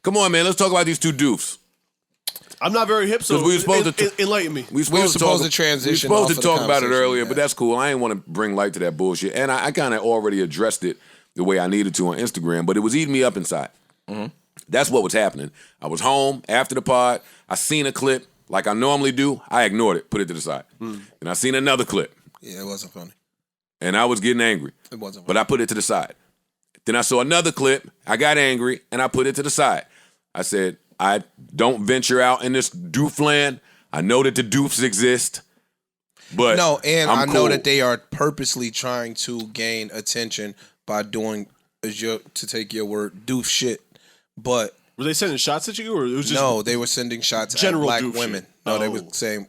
Come on, man. Let's talk about these two doofs. I'm not very hip, so we were supposed to enlighten me. We were supposed to transition. We were supposed to talk about it earlier, yeah. but that's cool. I didn't want to bring light to that bullshit. And I kind of already addressed it the way I needed to on Instagram, but it was eating me up inside. Mm-hmm. That's what was happening. I was home after the pod. I seen a clip like I normally do. I ignored it, put it to the side. And I seen another clip. Yeah, it wasn't funny. And I was getting angry. It wasn't funny. But I put it to the side. Then I saw another clip. I got angry, and I put it to the side. I said, I don't venture out in this doof land. I know that the doofs exist, but no, and I'm I know cool. that they are purposely trying to gain attention by doing, to take your word, doof shit. But were they sending shots at you, or it was just no? They were sending shots at general black doof women. shit? No, they were saying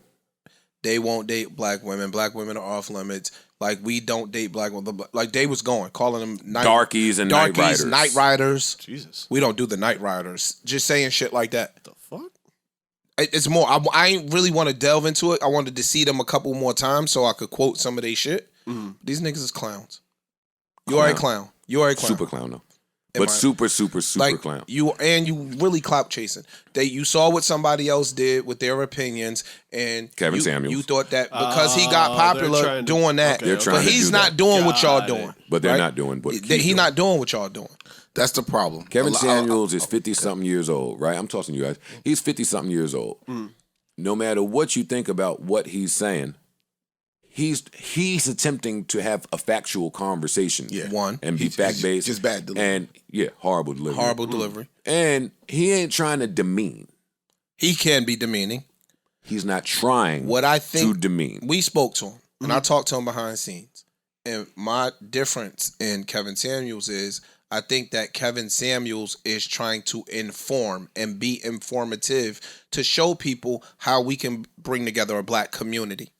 they won't date black women. Black women are off limits. Like, we don't date black women. Like, they was calling them darkies and night riders. Night riders. Jesus, we don't do the night riders. Just saying shit like that. What the fuck? It's more. I ain't really want to delve into it. I wanted to see them a couple more times so I could quote some of their shit. Mm-hmm. These niggas is clowns. You are a clown. You are a clown. Super clown though. But super like, clown. You really clout chasing. You saw what somebody else did with their opinions, and Kevin Samuels. You thought that because he got popular doing that, but he's not doing what y'all doing. But they're not doing what he's not doing what y'all doing. That's the problem. Kevin Samuels is 50-something years old, right? I'm tossing you guys. He's 50-something years old. No matter what you think about what he's saying, he's attempting to have a factual conversation. Yeah. And be fact-based. Just bad delivery. And, horrible delivery. Horrible delivery. And he ain't trying to demean. He can be demeaning. He's not trying to demean. We spoke to him, and I talked to him behind the scenes. And my difference in Kevin Samuels is I think that Kevin Samuels is trying to inform and be informative to show people how we can bring together a black community.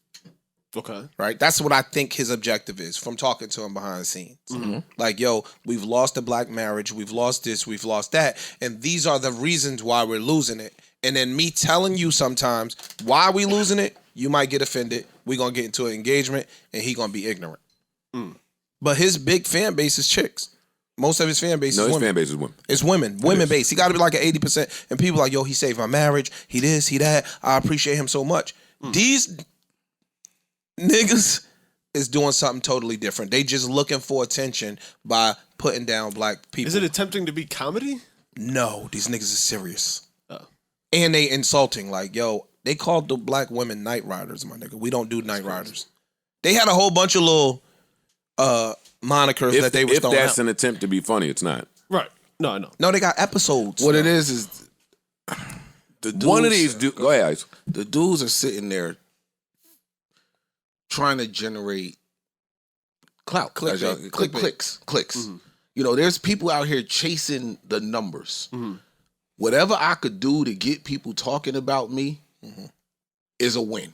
Okay. Right? That's what I think his objective is from talking to him behind the scenes. Mm-hmm. Like, yo, we've lost a black marriage. We've lost this. We've lost that. And these are the reasons why we're losing it. And then me telling you sometimes why we losing it, you might get offended. We're going to get into an engagement and he going to be ignorant. But his big fan base is chicks. Most of his fan base is women. His fan base is women. It's women. Women-based. He got to be like an 80%. And people like, yo, he saved my marriage. He this, he that. I appreciate him so much. These niggas is doing something totally different. They just looking for attention by putting down black people. Is it attempting to be comedy? No, these niggas is serious. Oh. And they insulting. Like, yo, they called the black women night riders, my nigga. We don't do night riders. They had a whole bunch of little monikers that they were throwing If that's out. an attempt to be funny, it's not. Right. No. No, they got episodes. What it is the dudes, one of these dudes. Go ahead, Ice. The dudes are sitting there trying to generate clout, clicks. Mm-hmm. You know, there's people out here chasing the numbers. Mm-hmm. Whatever I could do to get people talking about me is a win.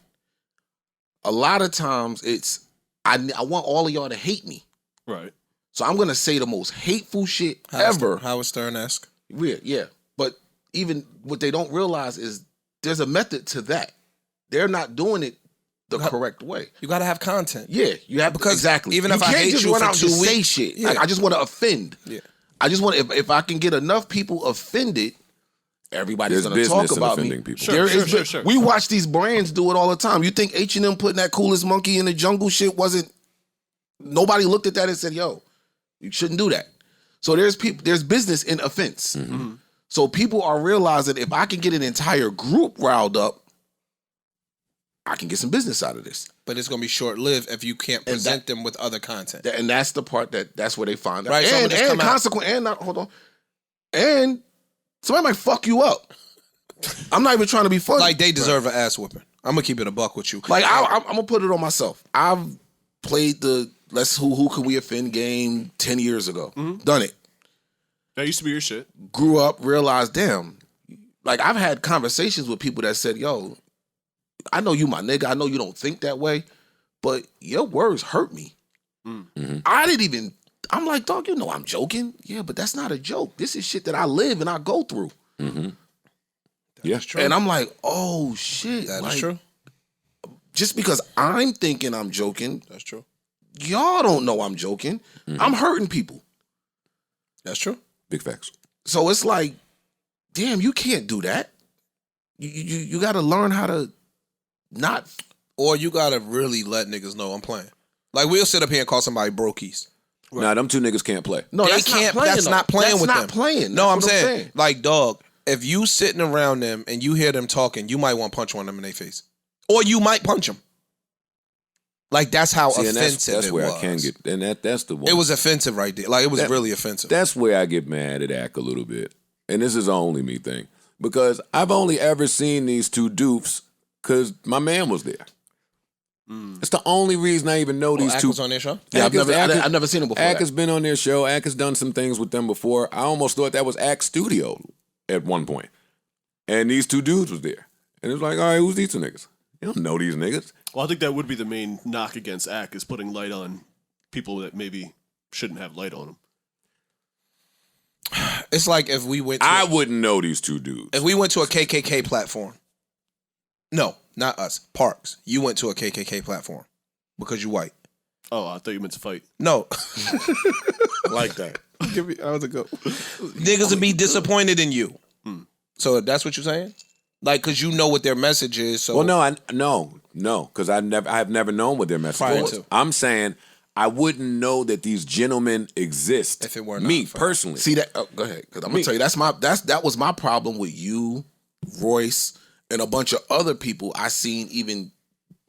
A lot of times it's I want all of y'all to hate me. Right. So I'm gonna say the most hateful shit ever. Howard Stern-esque. Yeah. But even what they don't realize is there's a method to that. They're not doing it the correct way. You got to have content. Yeah, you have because exactly. Even if I hate you for 2 weeks, say shit. Yeah. Like, I just want to offend. Yeah. I just want if I can get enough people offended, everybody's going to talk about me. People. Sure. We watch these brands do it all the time. You think H&M putting that coolest monkey in the jungle shit wasn't? Nobody looked at that and said, "Yo, you shouldn't do that." So there's business in offense. Mm-hmm. So people are realizing if I can get an entire group riled up, I can get some business out of this. But it's going to be short-lived if you can't present them with other content. And that's the part that's where they find out. Right, And somebody might fuck you up. I'm not even trying to be funny. Like, they deserve an ass whooping. I'm going to keep it a buck with you. Like, I'm going to put it on myself. I've played the who can we offend game 10 years ago. Mm-hmm. Done it. That used to be your shit. Grew up, realized, damn. Like, I've had conversations with people that said, yo, I know you my nigga. I know you don't think that way, but your words hurt me. Mm-hmm. I'm like, dog, you know I'm joking. Yeah, but that's not a joke. This is shit that I live and I go through. Mm-hmm. Yeah, true. And I'm like, oh, shit. That's true. Just because I'm thinking I'm joking. That's true. Y'all don't know I'm joking. Mm-hmm. I'm hurting people. That's true. Big facts. So it's like, damn, you can't do that. You got to learn how to not. Or you gotta really let niggas know I'm playing. Like we'll sit up here and call somebody brokies. Right. Nah, them two niggas can't play. No, they that's can't. Not playing, that's not playing that's with not them. Playing. No, That's I'm what saying, like, dog. If you sitting around them and you hear them talking, you might want to punch one of them in their face, or you might punch them. Like that's how offensive that's it where was. I can get, and that's the one. It was offensive right there. Like it was really offensive. That's where I get mad at Ack a little bit, and this is only me thing because I've only ever seen these two doofs because my man was there. It's the only reason I even know these Ack two. was on their show. Yeah, I've never seen him before. Ack has been on their show. Ack has done some things with them before. I almost thought that was Ack's studio at one point. And these two dudes was there. And it was like, all right, who's these two niggas? You don't know these niggas. Well, I think that would be the main knock against Ack is putting light on people that maybe shouldn't have light on them. It's like if we went. I wouldn't know these two dudes. If we went to a KKK platform. No, not us. Parks. You went to a KKK platform because you white. Oh, I thought you meant to fight. No. like that. Give me. How's it go? Niggas would be disappointed in you. So that's what you're saying? Like, cause you know what their message is. So Well, no, because I have never known what their message Prior was. to. I'm saying I wouldn't know that these gentlemen exist. If it were not me for- personally. See that? Oh, go ahead. Because I'm gonna tell you that was my problem with you, Royce, and a bunch of other people I seen even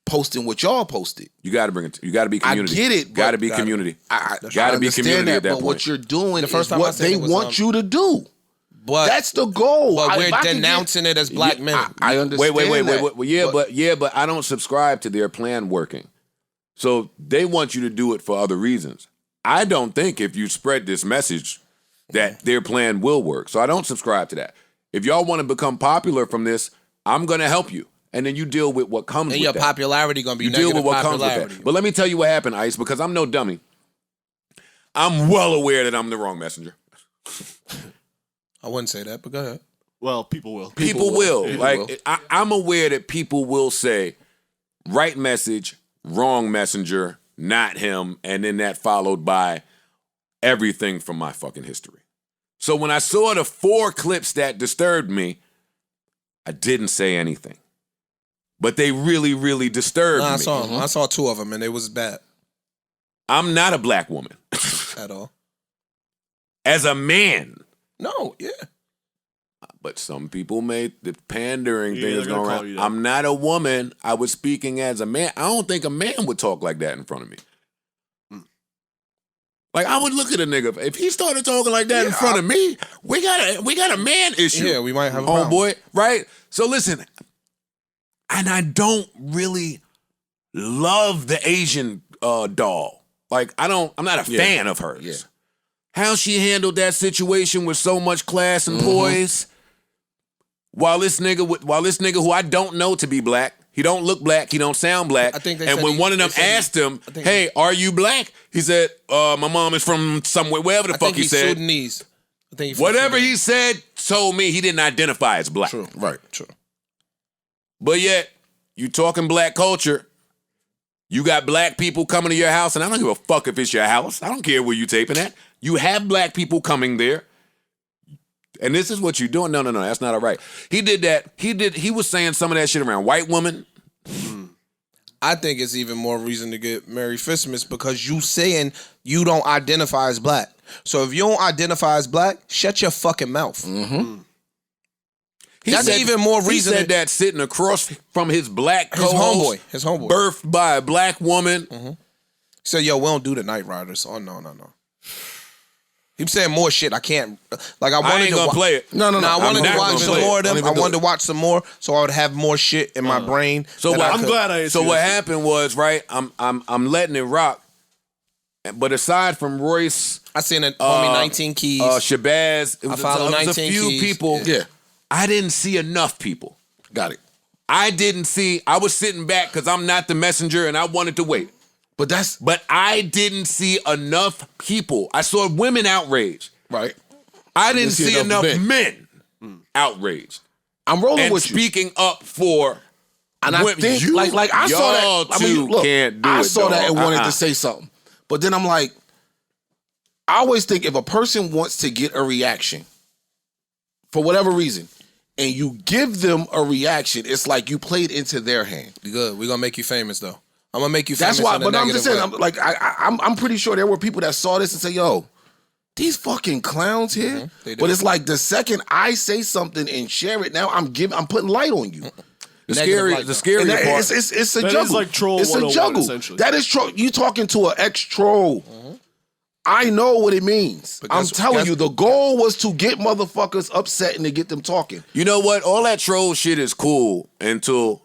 posting what y'all posted. You got to bring it. You got to be community. I get it. Got to but be community. I Got to be understand community that, at that but point. what you're doing The first is time I what said they it was, want you to do. but That's the goal. but If we're I can denouncing it as black men. I understand. Wait. But I don't subscribe to their plan working. So they want you to do it for other reasons. I don't think if you spread this message that their plan will work. So I don't subscribe to that. If y'all want to become popular from this, I'm going to help you. And then you deal with what comes and with your that. popularity gonna be You negative deal with what comes with popularity. that. But let me tell you what happened, Ice, because I'm no dummy. I'm well aware that I'm the wrong messenger. I wouldn't say that, but go ahead. Well, people will. People will. People Like will. I'm aware that people will say right message, wrong messenger, not him, and then that followed by everything from my fucking history. So when I saw the 4 clips that disturbed me, I didn't say anything. But they really, really disturbed me. I saw them. I saw 2 of them, and it was bad I'm not a black woman. at all. As a man. No, yeah. But some people made the pandering Yeah, thing they're is gonna going call around. you that. I'm not a woman. I was speaking as a man. I don't think a man would talk like that in front of me. Like I would look at a nigga if he started talking like that in front of me. We got a man issue. Yeah, we might have a problem. homeboy, right? So listen, and I don't really love the Asian doll. Like I'm not a fan of hers. Yeah. How she handled that situation with so much class and poise. While this nigga who I don't know to be black, he don't look black, he don't sound black. I think they and said when he- one of them they said he- asked him, I think "Hey, are you black?" He said, "My mom is from somewhere, wherever the I fuck think he he's said." Sudanese. I think he's from Whatever Sudan. he said told me he didn't identify as black. True. Right. True. But yet, you talking black culture. You got black people coming to your house, and I don't give a fuck if it's your house. I don't care where you taping at. You have black people coming there. And this is what you're doing. No, that's not all right. He did that. He was saying some of that shit around white women. I think it's even more reason to get Merry Christmas because you saying you don't identify as black. So if you don't identify as black, shut your fucking mouth. He That's said- even more reason He said to- that sitting across from his black His co-host, homeboy. His homeboy. birthed by a black woman. He said, yo, we don't do the Night Riders. Oh, no. He was saying more shit. I can't. Like, I I wanted ain't to gonna play it. No, I wanted I'm to not watch gonna some play more it. of them. Don't I even wanted do to watch some more so I would have more shit in my brain. So that what? I I'm could- glad I. So what happened was, right? I'm letting it rock. But aside from Royce, I seen it, homie 19 Keys. Shabazz, it was, follow it was a 19 few Keys. people. Yeah. I didn't see enough people. Got it. I was sitting back because I'm not the messenger and I wanted to wait. But that's But I didn't see enough people. I saw women outraged. right. I didn't see see enough enough men. men outraged. I'm rolling And with you. speaking up for And I women. think, You- like I saw y'all that. I mean, two look, can't do I it, saw that dog. and wanted to say something, but then I'm like, I always think if a person wants to get a reaction for whatever reason, and you give them a reaction, it's like you played into their hand. Good. We're gonna make you famous though. I'm gonna make you famous. That's why. in a But I'm just negative saying, way. I'm pretty sure there were people that saw this and say, "Yo, these fucking clowns here." They do. But it's like the second I say something and share it, now I'm putting light on you. The Negative scary And that- part. it's a That juggle. is like troll It's a 101, juggle. essentially. That is troll. You talking to an ex-troll. I know what it means. But I'm guess- telling guess- you, the goal was to get motherfuckers upset and to get them talking. You know what? All that troll shit is cool until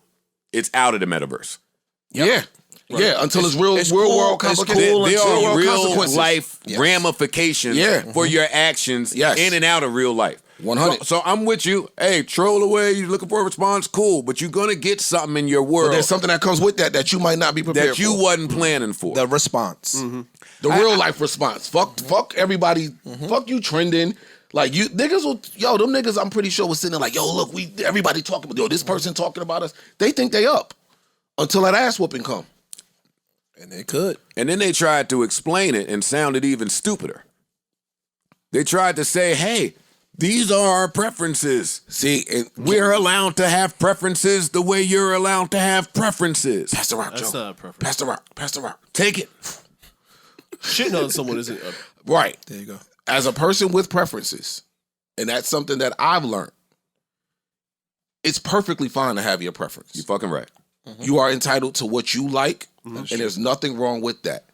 it's out of the metaverse. Yeah. Yeah, until it's real it's world cool- it's complicated. cool There until are real consequences. life ramifications for your actions Yes. in and out of real life. 100. So I'm with you. Hey, troll away. You looking for a response? Cool. But you're gonna get something in your world But there's something that comes with that you might not be prepared that you for. wasn't planning for. the response. The real life response. Fuck everybody. Fuck you trending. Like you niggas will, them niggas I'm pretty sure was sitting there like, yo, look, everybody talking about, this person talking about us. They think they up until that ass whooping come. And they could. And then they tried to explain it and sounded even stupider. They tried to say, hey, these are our preferences. See, and We're allowed to have preferences the way you're allowed to have preferences. pass the rock, That's Joe. not a preference. Pass the rock. Pass the rock. Take it. Shitting on someone isn't. Right. There you go. As a person with preferences, and that's something that I've learned, it's perfectly fine to have your preference. You fucking right. You are entitled to what you like, and there's nothing wrong with that.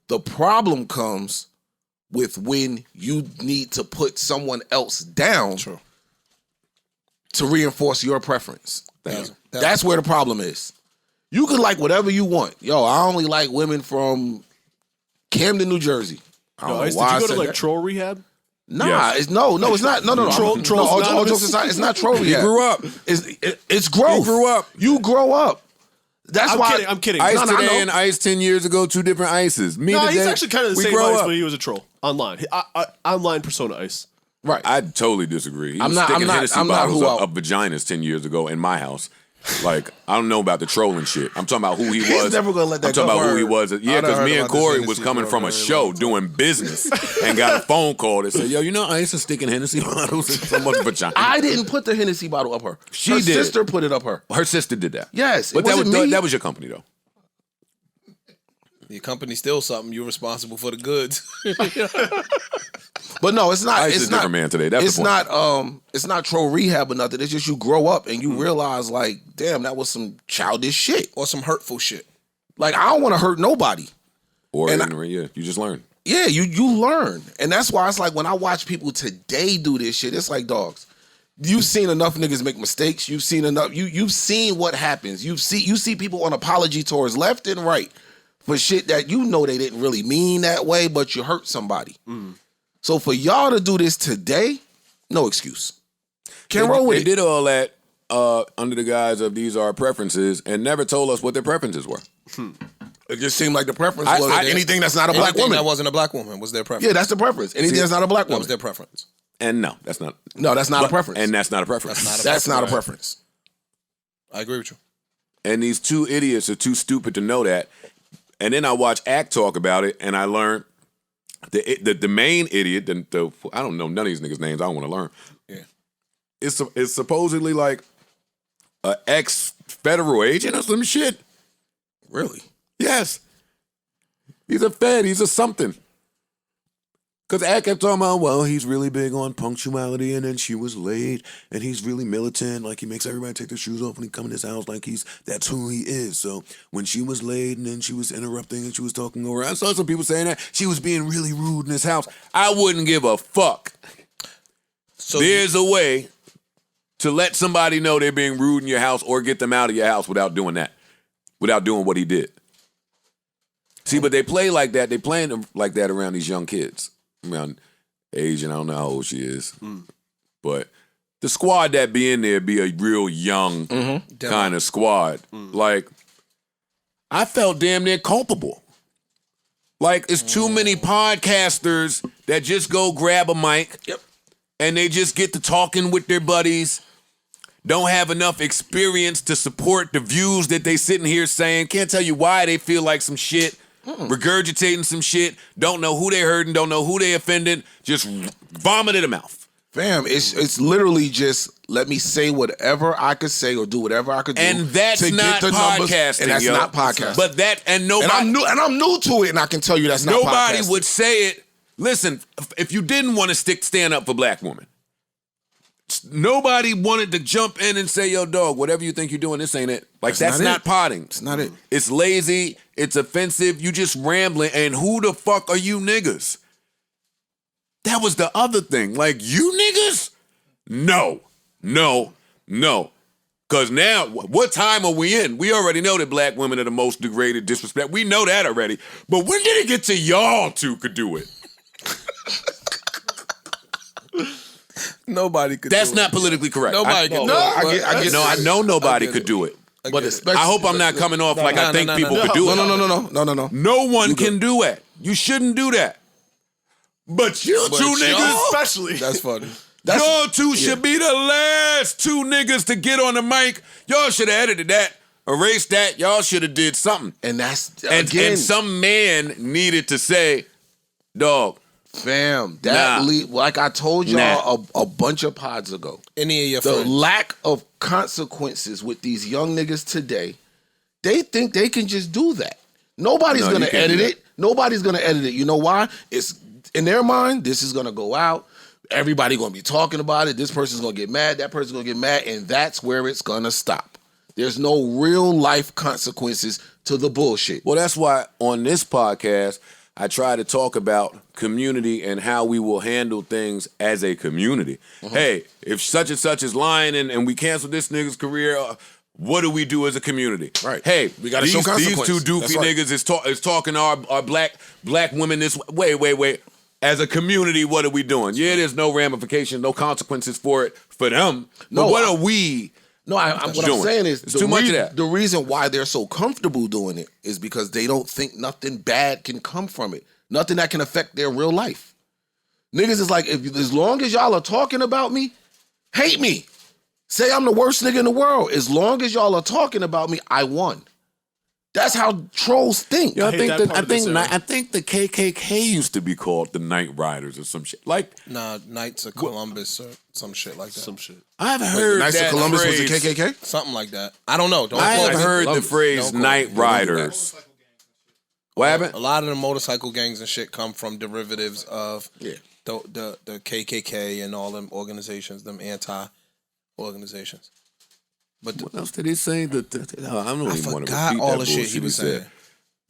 The problem comes with when you need to put someone else down to reinforce your preference. That's where the problem is. You can like whatever you want. Yo, I only like women from Camden, New Jersey. I don't know Ice, why did I you go said to like that. troll rehab? Nah, Yes. it's it's not. No. Trolls all Anonymous? jokes aside, it's not troll He rehab. grew up. It's growth. You grew up. You grow up. That's I'm why. kidding. I'm kidding. Ice No, I today know. and Ice 10 years ago, two different Ices. Me No, today, he's actually kind of the we same grow Ice, up. but he was a troll online. Online persona Ice. Right. I totally disagree. He I'm was not- sticking I'm not- Hennessy I'm not bottles who up vaginas 10 years ago in my house. Like, I don't know about the trolling shit. I'm talking about who he was. He's never gonna let that I'm talking go. about who he was. Word. Yeah, I done because heard me and about this Corey Hennessy was coming for a from a very show long time. doing business and got a phone call that said, yo, you know Ice is sticking Hennessy bottles in someone's vagina. I didn't put the Hennessy bottle up her. She her did. sister put it up her. Her sister did that. Yes, But it that wasn't was me. that was your company, though. Your company steals something. You're responsible for the goods. But no, it's not. Ice it's is a not, different man today. That's it's the point. not. It's not troll rehab or nothing. It's just you grow up and you realize, like, damn, that was some childish shit. Or some hurtful shit. Like, I don't want to hurt nobody. Or, and yeah, you just learn. Yeah, you learn, and that's why it's like when I watch people today do this shit, it's like dogs. You've seen enough niggas make mistakes. You've seen enough. You've seen what happens. You see people on apology tours left and right for shit that you know they didn't really mean that way, but you hurt somebody. So for y'all to do this today, no excuse. Can't roll with They it. did all that under the guise of these are preferences and never told us what their preferences were. It just seemed like the preference I- was I- anything that's not a black Anything woman. that wasn't a black woman was their preference. Yeah, that's the preference. Anything that's not a black That woman. was their preference. And no, that's not. No, that's not a preference. And that's not a preference. That's not a preference. I agree with you. And these two idiots are too stupid to know that. And then I watch Act talk about it, and I learned the main idiot, I don't know none of these niggas' names. I don't want to learn. Yeah. It's supposedly like an ex-federal agent or some shit. Really? Yes. He's a fed. He's a something. Because Act kept talking about, well, he's really big on punctuality, and then she was late, and he's really militant. Like, he makes everybody take their shoes off when he come in his house. Like, that's who he is. So when she was late, and then she was interrupting, and she was talking over, I saw some people saying that she was being really rude in his house. I wouldn't give a fuck. So There's a way to let somebody know they're being rude in your house or get them out of your house without doing that, without doing what he did. See, but they play like that. They playing like that around these young kids. Around Asian, I don't know how old she is. But the squad that be in there be a real young kind of squad. Like, I felt damn near culpable. Like, it's too many podcasters that just go grab a mic and they just get to talking with their buddies, don't have enough experience to support the views that they sitting here saying, can't tell you why they feel like some shit, regurgitating some shit, don't know who they hurting, don't know who they offended, just vomit in the mouth. Fam, it's literally just let me say whatever I could say or do whatever I could do. And that's to not get the numbers, podcasting, and that's yo. not podcasting. But that, and nobody... And I'm new to it, and I can tell you that's not nobody podcasting. would say it. Listen, if you didn't want to stand up for black women, nobody wanted to jump in and say, yo, dog, whatever you think you're doing, this ain't it. Like, that's not potting. It's not it. It's lazy. It's offensive. You just rambling. And who the fuck are you niggas? That was the other thing. Like, you niggas? No. Because now, what time are we in? We already know that black women are the most degraded, disrespect. We know that already. But when did it get to y'all two could do it? Nobody could. That's do not it. politically correct. Nobody could. I know nobody could do it. But especially, I hope I'm not coming off like I think people could do it. No. No one can do it. You shouldn't do that. But you two niggas, Especially. That's funny. y'all two should be the last two niggas to get on the mic. Y'all should have edited that, erased that. Y'all should have did something. And that's And some man needed to say, dog, fam, that like I told y'all a bunch of pods ago. Any of your The friends. lack of consequences with these young niggas today, they think they can just do that. Nobody's No, gonna you can't edit do it. Nobody's gonna edit it. You know why? It's in their mind, this is gonna go out. Everybody gonna be talking about it. This person's gonna get mad, that person's gonna get mad, and that's where it's gonna stop. There's no real life consequences to the bullshit. well, that's why on this podcast, I try to talk about community and how we will handle things as a community. Hey, if such and such is lying and we cancel this nigga's career, what do we do as a community? Right. Hey, We gotta show these consequence. two doofy That's right. niggas is talking to our black women this way. Wait. As a community, what are we doing? Yeah, there's no ramifications, no consequences for it for them. But No, what are we? No, what I'm doing? saying is It's too much of that. The reason why they're so comfortable doing it is because they don't think nothing bad can come from it. Nothing that can affect their real life. Niggas is like, as long as y'all are talking about me, hate me. Say I'm the worst nigga in the world. As long as y'all are talking about me, I won. That's how trolls think. I hate think that that part I of this think era. I think the KKK used to be called the Night Riders or some shit. Like Nah, Knights of Columbus or some shit like that. Some shit. I've heard Knights of that Columbus was phrase. the KKK? Something like that. I don't know. Don't I quote have me. heard the Columbus. phrase Don't quote Night me. Don't do Riders. What happened? A lot of the motorcycle gangs and shit come from derivatives of Yeah. the KKK and all them organizations, them anti-organizations. But What else did he say? I don't I even want to forgot repeat all that the shit bullshit he was saying. said.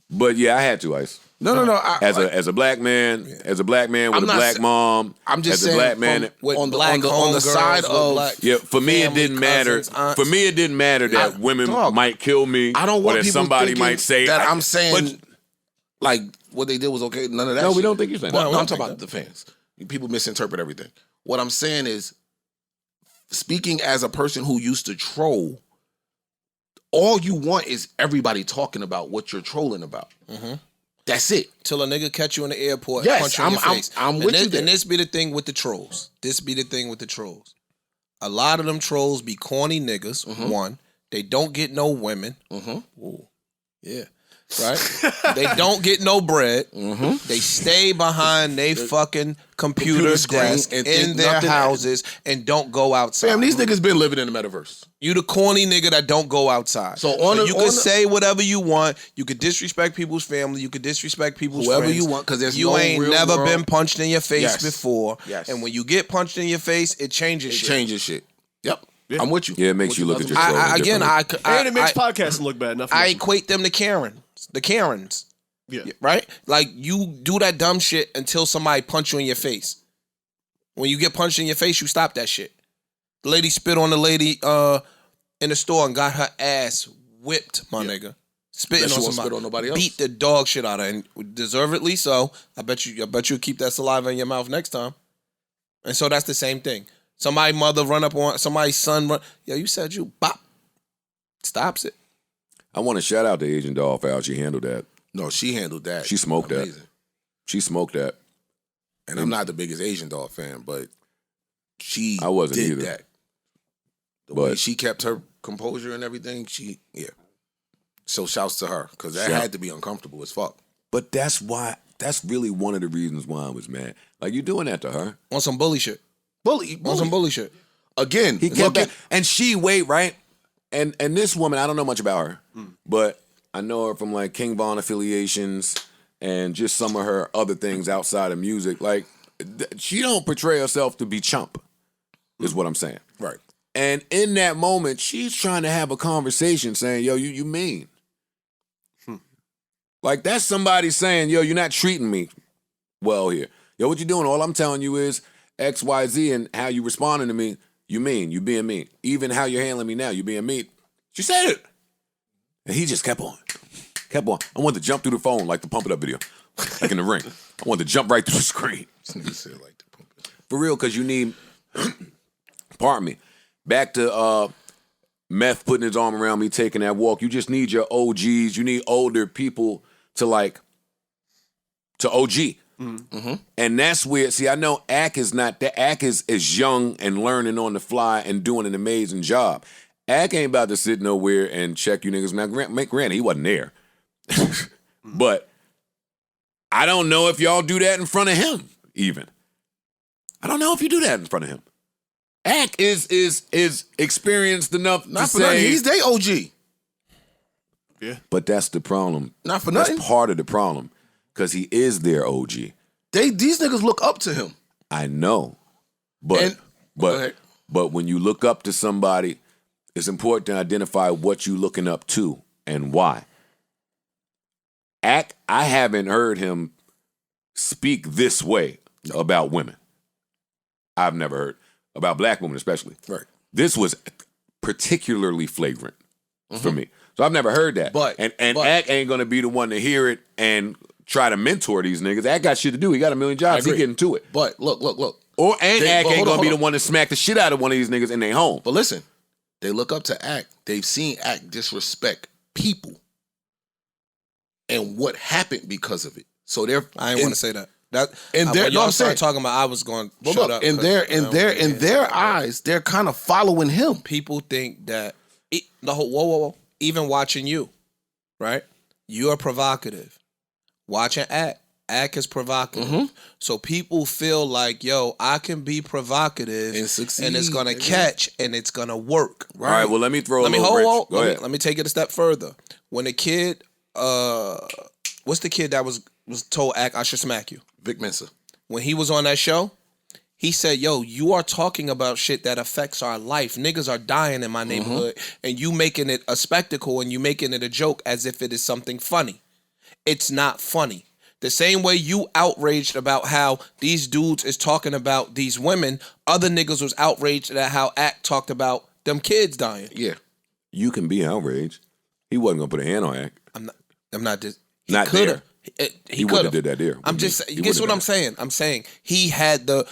But yeah, I had to, Ice. No. As a black man, with I'm a not black sa- mom, I'm just as a saying black man. from- With on the black on the homegirls, side with of black Yeah, for me it family, didn't matter. cousins, aunts. For me it didn't matter that women dog, might kill me. I don't or want that people somebody thinking might say that I- I'm saying but- like what they did was okay. None of that. No, we shit. don't think you're saying Well, that. no, we I'm don't talking think about the fans. People misinterpret everything. What I'm saying is, speaking as a person who used to troll, all you want is everybody talking about what you're trolling about. That's it. Till a nigga catch you in the airport, Yes, punch you in your face. I'm And with this, you there. And this be the thing with the trolls. A lot of them trolls be corny niggas. One, they don't get no women. Ooh, yeah. Right? They don't get no bread. They stay behind they fucking computer screen desk and in think their nothing- houses and don't go outside. Fam, these niggas been living in the metaverse. You the corny nigga that don't go outside. So you can say whatever you want. You could disrespect people's family. You could disrespect people's Whoever friends. you want, 'cause there's you no ain't real never world- been punched in your face Yes. before. Yes. And when you get punched in your face, it changes It shit. changes shit. Yep. I'm with you. Yeah, it makes With you look at your I trolling again, differently. And it makes I podcasting look bad enough. equate them to Karens. The Karens. Yeah. Right? Like you do that dumb shit until somebody punch you in your face. When you get punched in your face, you stop that shit. The lady spit on the lady in the store and got her ass whipped, my nigga. Spitting Bet she on won't somebody. spit on nobody else. Beat the dog shit out of her, and deservedly so. I bet you'll keep that saliva in your mouth next time. And so that's the same thing. Somebody's mother run up on somebody's son run. Yo, you said you bop. Stops it. I want to shout out to Agent Doll for how she handled that. No, she handled that. She smoked that. Amazing. She smoked that. And I'm not the biggest Asian doll fan, but she I wasn't did either. that. The way But- she kept her composure and everything, So shouts to her, because that Shout- had to be uncomfortable as fuck. But that's really one of the reasons why I was mad. Like, you doing that to her. On some bully shit. Bully. On some bully shit. Again, He kept that, and she right, and this woman, I don't know much about her, but I know her from like King Von affiliations and just some of her other things outside of music. Like she don't portray herself to be chump, is what I'm saying. Right. And in that moment, she's trying to have a conversation, saying, "Yo, you mean?" Like that's somebody saying, "Yo, you're not treating me well here. Yo, what you doing? All I'm telling you is X, Y, Z, and how you responding to me. You mean? You being mean? Even how you're handling me now, you being mean." She said it, and he just kept on. I wanted to jump through the phone like the Pump It Up video, like in the ring. I wanted to jump right through the screen. This nigga said like the Pump It Up. For real, because you need, pardon me, back to Meth putting his arm around me, taking that walk. You just need your OGs. You need older people to OG. Mm-hmm. And that's where, see, I know Ak is not, that Ak is young and learning on the fly and doing an amazing job. Ak ain't about to sit nowhere and check you niggas. Now, granted, he wasn't there. But I don't know if y'all do that in front of him, even. I don't know if you do that in front of him. Ak is experienced enough Not to for nothing. say... He's their OG. Yeah. But that's the problem. Not for nothing. That's part of the problem. Because he is their OG. These niggas look up to him. I know. But Go ahead. but when you look up to somebody, it's important to identify what you're looking up to and why. I haven't heard him speak this way about women. I've never heard. About black women especially. Right. This was particularly flagrant for me. So I've never heard that. But Ak ain't gonna be the one to hear it and try to mentor these niggas. Ak got shit to do. He got a million jobs. He getting to it. But look. Ak ain't hold gonna on, be hold the one to smack the shit out of one of these niggas in their home. But listen, they look up to Ak. They've seen Ak disrespect people. And what happened because of it. So I didn't want to say that. I'm saying talking about I was going But shut look, up. in their eyes, they're kind of following him. People think that the whole whoa. Even watching you, right? You're provocative. Watching Ak is provocative. Mm-hmm. So people feel like, yo, I can be provocative And succeed, and it's gonna nigga. catch and it's gonna work. All right, well, let me throw a little bridge. Go ahead. Let me take it a step further. When a kid, what's the kid that was told Ak, I should smack you? Vic Mensa. When he was on that show, he said, yo, you are talking about shit that affects our life. Niggas are dying in my neighborhood, and you making it a spectacle and you making it a joke as if it is something funny. It's not funny. The same way you outraged about how these dudes is talking about these women, other niggas was outraged at how Ak talked about them kids dying. Yeah. You can be outraged. He wasn't gonna put a hand on Ak. I'm not just... Not there. He wouldn't have did that there. I'm just... Guess what I'm saying? I'm saying he had the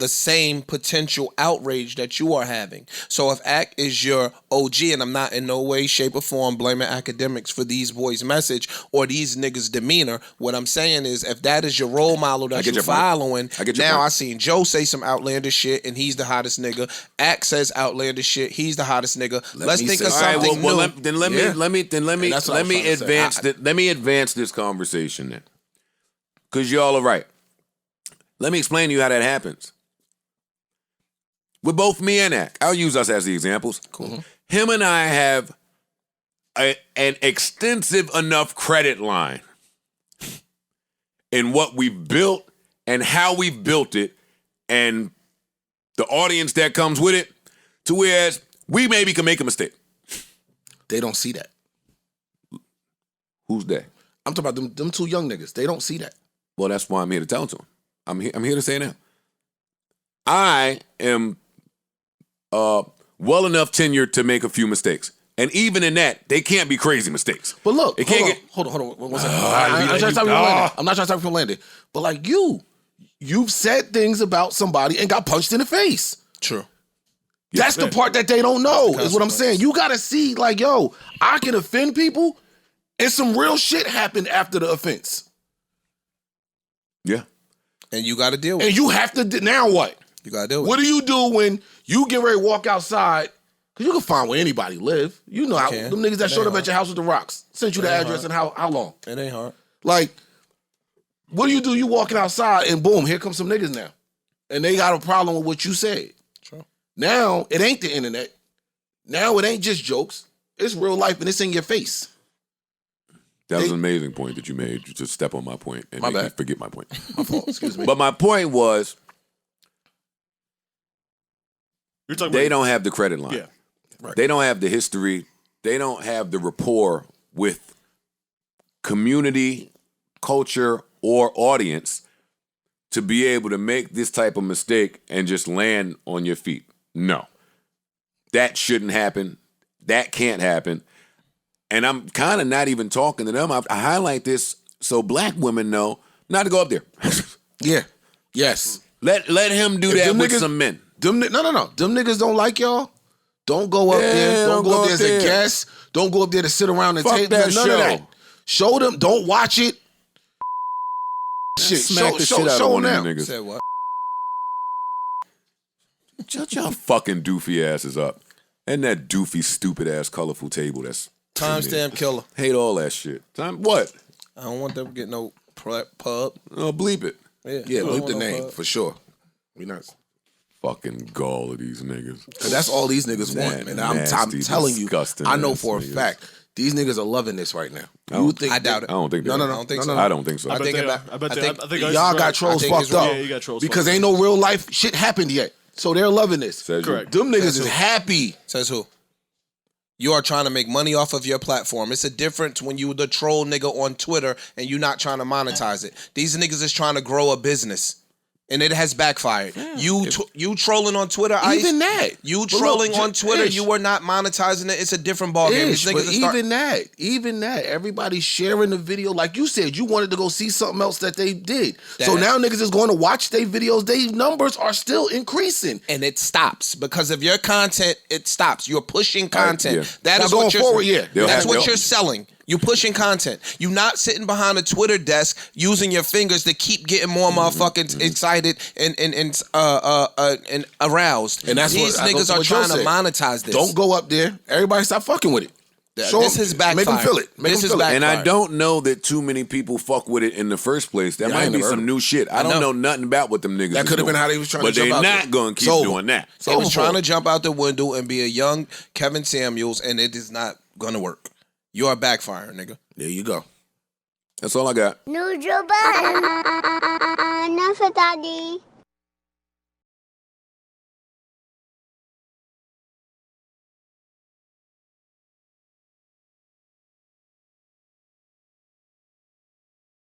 same potential outrage that you are having. So if Ak is your OG, and I'm not in no way, shape, or form blaming academics for these boys' message or these niggas' demeanor, what I'm saying is if that is your role model that you're following, now I seen Joe say some outlandish shit and he's the hottest nigga. Ak says outlandish shit, he's the hottest nigga. Let's think of something new. Let me advance this conversation then. Because y'all are right. Let me explain to you how that happens. With both me and Ak, I'll use us as the examples. Cool. Him and I have an extensive enough credit line in what we've built and how we've built it and the audience that comes with it, to whereas we maybe can make a mistake. They don't see that. Who's that? I'm talking about them two young niggas. They don't see that. Well, that's why I'm here to tell it to them. I'm here to say now. I am well enough tenured to make a few mistakes. And even in that, they can't be crazy mistakes. But look, It hold can't on. One second. I'm not trying to stop you from landing. I'm not trying to stop you from landing. But like you've said things about somebody and got punched in the face. True. That's the part that they don't know, is what I'm saying. You got to see, like, yo, I can offend people and some real shit happened after the offense. Yeah. And you got to deal with it. And you have to, now what? You got to deal with What do you do when you get ready to walk outside? Because you can find where anybody live. You know how them niggas that showed up at your house with the rocks sent you the address and how long? it. It ain't hard. Like, what do? You walking outside and boom, here comes some niggas now. and they got a problem with what you said. True. Now it ain't the internet. Now it ain't just jokes. It's real life, and it's in your face. That was an amazing point that you made. You just step on my point and My make me bad. forget my point. My fault. Excuse me. But my point was, You're talking they about, don't have the credit line. Yeah. Right. They don't have the history. They don't have the rapport with community, culture, or audience to be able to make this type of mistake and just land on your feet. No. That shouldn't happen. That can't happen. And I'm kind of not even talking to them. I highlight this so black women know not to go up there. Yeah. Yes. Let him do that them with niggas- some men. No. Them niggas don't like y'all. Don't go up there. Don't go up there as a guest. Don't go up there to sit around and Fuck tape. that None show. of that. Show them. Don't watch it. Shit. Smack the shit out of one of them niggas. Said what? Shut your fucking doofy asses up. And that doofy, stupid ass, colorful table that's Timestamp killer. hate all that shit. Time what? I don't want them to get no pub. Oh, bleep it. Yeah, Yeah, I don't bleep want the no name pub. for sure. We not. Fucking gall of these niggas. Cause that's all these niggas want, man. I'm nasty, telling you. disgusting I know ass for a niggas. fact these niggas are loving this right now. I doubt it. I don't think they No, are. no, I don't think so. I don't think so. I think they about- are. I bet I they think- I think Y'all Ice is got right. trolls I think fucked it's up. right. Yeah, you got trolls because fucked ain't no real life shit happened yet. So they're loving this. Says you. Correct. Them niggas Says is who? happy. Says who? You are trying to make money off of your platform. It's a difference when you the troll nigga on Twitter and you not trying to monetize it. These niggas is trying to grow a business. And it has backfired. You trolling on Twitter, Ice. Even that. You But trolling look, on Twitter, Ish. you were not monetizing it. It's a different ballgame. Ish, but even that, everybody sharing the video. Like you said, you wanted to go see something else that they did. So That- now niggas is going to watch their videos. Their numbers are still increasing. and it stops because of your content. It stops. You're pushing content. yeah. That Now is going what you're forward, yeah. That's what they'll- you're selling. You pushing content. You not sitting behind a Twitter desk using your fingers to keep getting more motherfucking excited and aroused. And that's these what- niggas are what Joe trying to said. monetize this. Don't go up there. Everybody stop fucking with it. Show This 'em- is backfired. Make them feel it. Make This them is feel it. back- And I Backfired. don't know that too many people fuck with it in the first place. That Yeah, I might ain't be never heard some of new shit. I don't know nothing about what them niggas That is could have been doing. how they was trying but to jump out they there. not going to keep It's over. doing that. They was over trying for to jump out the window and be a young Kevin Samuels, and it is not gonna work. You are backfiring, nigga. There you go. That's all I got. Nujo ba? Nasa daddy.